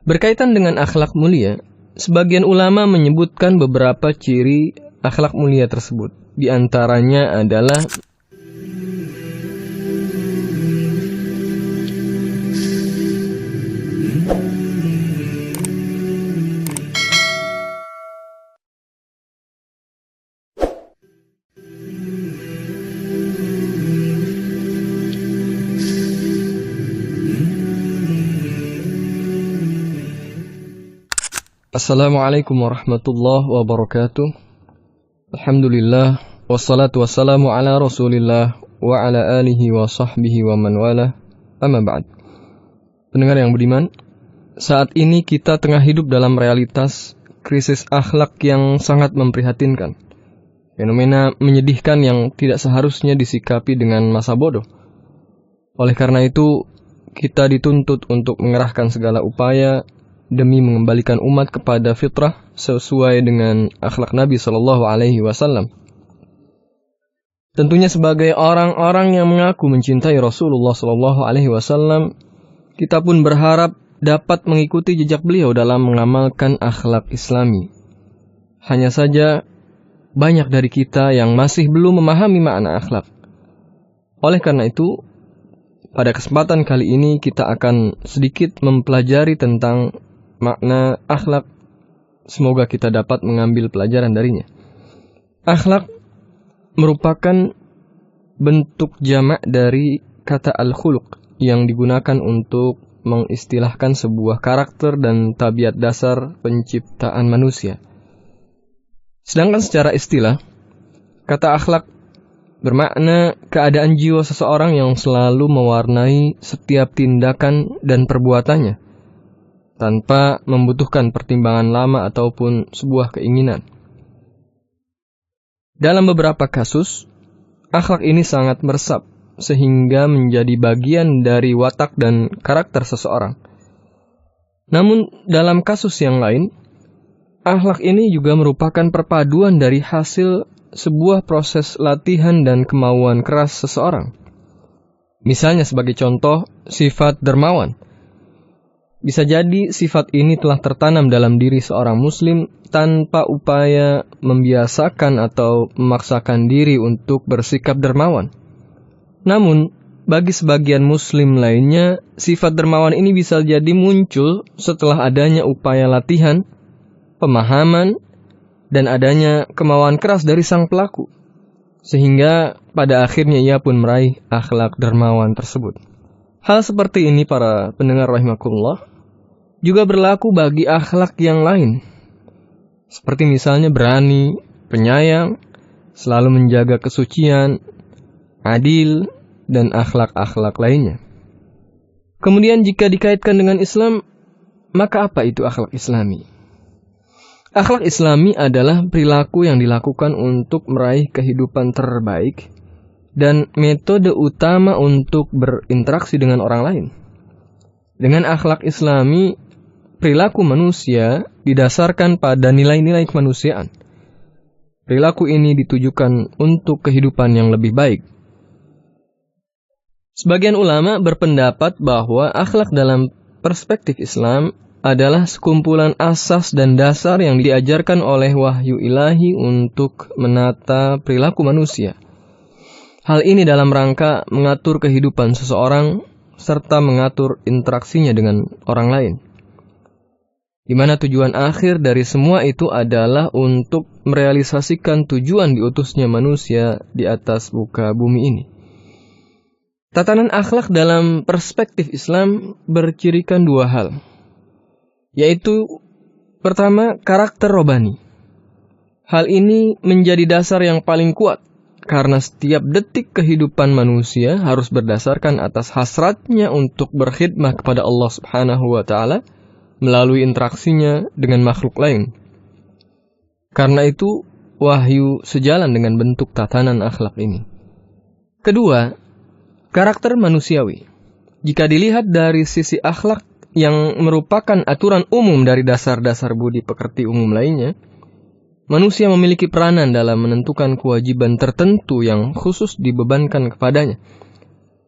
Berkaitan dengan akhlak mulia, sebagian ulama menyebutkan beberapa ciri akhlak mulia tersebut. Di antaranya adalah Assalamualaikum warahmatullahi wabarakatuh. Alhamdulillah, wassalatu wassalamu ala rasulillah wa ala alihi wa sahbihi wa man wala, amma ba'd. Pendengar yang budiman, saat ini kita tengah hidup dalam realitas krisis akhlak yang sangat memprihatinkan. Fenomena menyedihkan yang tidak seharusnya disikapi dengan masa bodoh. Oleh karena itu, kita dituntut untuk mengerahkan segala upaya demi mengembalikan umat kepada fitrah sesuai dengan akhlak Nabi SAW. Tentunya sebagai orang-orang yang mengaku mencintai Rasulullah SAW, kita pun berharap dapat mengikuti jejak beliau dalam mengamalkan akhlak Islami. Hanya saja banyak dari kita yang masih belum memahami makna akhlak. Oleh karena itu, pada kesempatan kali ini kita akan sedikit mempelajari tentang makna akhlak. Semoga kita dapat mengambil pelajaran darinya. Akhlak merupakan bentuk jamak dari kata al-khuluq yang digunakan untuk mengistilahkan sebuah karakter dan tabiat dasar penciptaan manusia. Sedangkan secara istilah, kata akhlak bermakna keadaan jiwa seseorang yang selalu mewarnai setiap tindakan dan perbuatannya, tanpa membutuhkan pertimbangan lama ataupun sebuah keinginan. Dalam beberapa kasus, akhlak ini sangat meresap, sehingga menjadi bagian dari watak dan karakter seseorang. Namun, dalam kasus yang lain, akhlak ini juga merupakan perpaduan dari hasil sebuah proses latihan dan kemauan keras seseorang. Misalnya sebagai contoh, sifat dermawan. Bisa jadi sifat ini telah tertanam dalam diri seorang muslim tanpa upaya membiasakan atau memaksakan diri untuk bersikap dermawan. Namun, bagi sebagian muslim lainnya, sifat dermawan ini bisa jadi muncul setelah adanya upaya latihan, pemahaman, dan adanya kemauan keras dari sang pelaku, sehingga pada akhirnya ia pun meraih akhlak dermawan tersebut. Hal seperti ini, para pendengar rahimakumullah, juga berlaku bagi akhlak yang lain, seperti misalnya berani, penyayang, selalu menjaga kesucian, adil, dan akhlak-akhlak lainnya. Kemudian jika dikaitkan dengan Islam, maka apa itu akhlak Islami? Akhlak Islami adalah perilaku yang dilakukan untuk meraih kehidupan terbaik dan metode utama untuk berinteraksi dengan orang lain. Dengan akhlak Islami, perilaku manusia didasarkan pada nilai-nilai kemanusiaan. Perilaku ini ditujukan untuk kehidupan yang lebih baik. Sebagian ulama berpendapat bahwa akhlak dalam perspektif Islam adalah sekumpulan asas dan dasar yang diajarkan oleh wahyu ilahi untuk menata perilaku manusia. Hal ini dalam rangka mengatur kehidupan seseorang serta mengatur interaksinya dengan orang lain, di mana tujuan akhir dari semua itu adalah untuk merealisasikan tujuan diutusnya manusia di atas muka bumi ini. Tatanan akhlak dalam perspektif Islam bercirikan dua hal, yaitu pertama, karakter robani. Hal ini menjadi dasar yang paling kuat, karena setiap detik kehidupan manusia harus berdasarkan atas hasratnya untuk berkhidmah kepada Allah Subhanahu wa Ta'ala melalui interaksinya dengan makhluk lain. Karena itu, wahyu sejalan dengan bentuk tatanan akhlak ini. Kedua, karakter manusiawi. Jika dilihat dari sisi akhlak yang merupakan aturan umum dari dasar-dasar budi pekerti umum lainnya, manusia memiliki peranan dalam menentukan kewajiban tertentu yang khusus dibebankan kepadanya.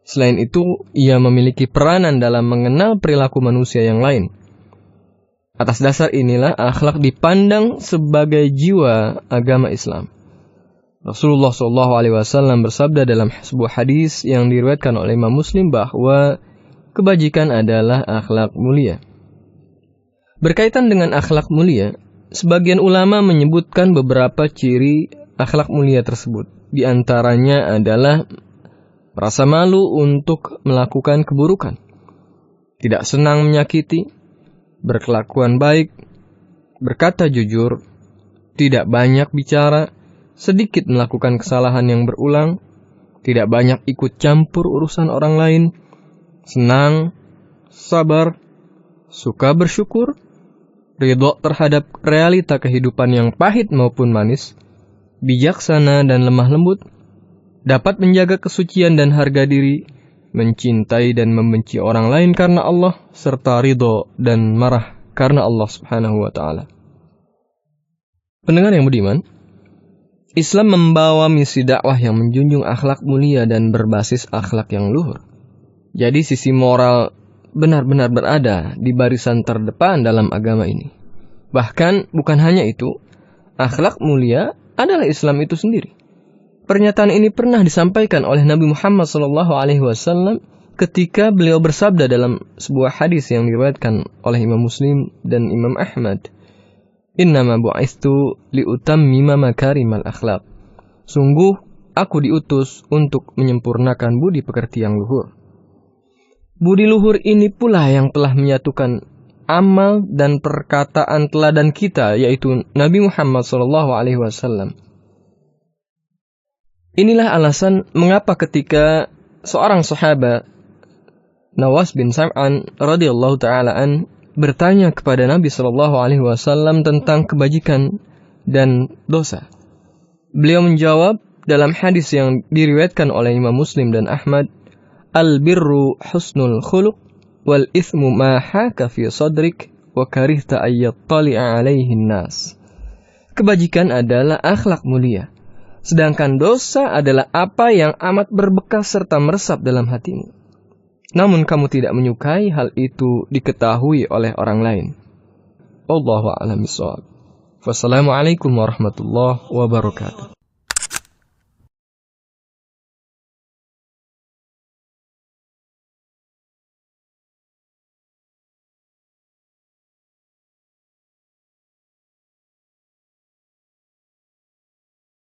Selain itu, ia memiliki peranan dalam mengenal perilaku manusia yang lain. Atas dasar inilah akhlak dipandang sebagai jiwa agama Islam. Rasulullah SAW bersabda dalam sebuah hadis yang diriwayatkan oleh Imam Muslim bahwa kebajikan adalah akhlak mulia. Berkaitan dengan akhlak mulia, sebagian ulama menyebutkan beberapa ciri akhlak mulia tersebut. Di antaranya adalah merasa malu untuk melakukan keburukan, tidak senang menyakiti, berkelakuan baik, berkata jujur, tidak banyak bicara, sedikit melakukan kesalahan yang berulang, tidak banyak ikut campur urusan orang lain, senang, sabar, suka bersyukur, ridho terhadap realita kehidupan yang pahit maupun manis, bijaksana dan lemah lembut, dapat menjaga kesucian dan harga diri, mencintai dan membenci orang lain karena Allah, serta ridho dan marah karena Allah Subhanahu wa Ta'ala. Pendengar yang budiman, Islam membawa misi dakwah yang menjunjung akhlak mulia dan berbasis akhlak yang luhur. Jadi sisi moral benar-benar berada di barisan terdepan dalam agama ini. Bahkan bukan hanya itu, akhlak mulia adalah Islam itu sendiri. Pernyataan ini pernah disampaikan oleh Nabi Muhammad SAW ketika beliau bersabda dalam sebuah hadis yang diriwayatkan oleh Imam Muslim dan Imam Ahmad. Innama bu'itsu liutammima makarimal akhlaq. Sungguh aku diutus untuk menyempurnakan budi pekerti yang luhur. Budi luhur ini pula yang telah menyatukan amal dan perkataan teladan kita, yaitu Nabi Muhammad SAW. Inilah alasan mengapa ketika seorang sahabat Nawas bin Sam'an radhiyallahu ta'ala an bertanya kepada Nabi SAW tentang kebajikan dan dosa. Beliau menjawab dalam hadis yang diriwayatkan oleh Imam Muslim dan Ahmad, Al-birru husnul khuluq wal ithmu ma haka fi sadrik wa karihta ayyattali'a alaihin nas. Kebajikan adalah akhlak mulia. Sedangkan dosa adalah apa yang amat berbekas serta meresap dalam hatimu. Namun kamu tidak menyukai hal itu diketahui oleh orang lain. Wallahu a'lam bishawab. Wassalamualaikum warahmatullahi wabarakatuh.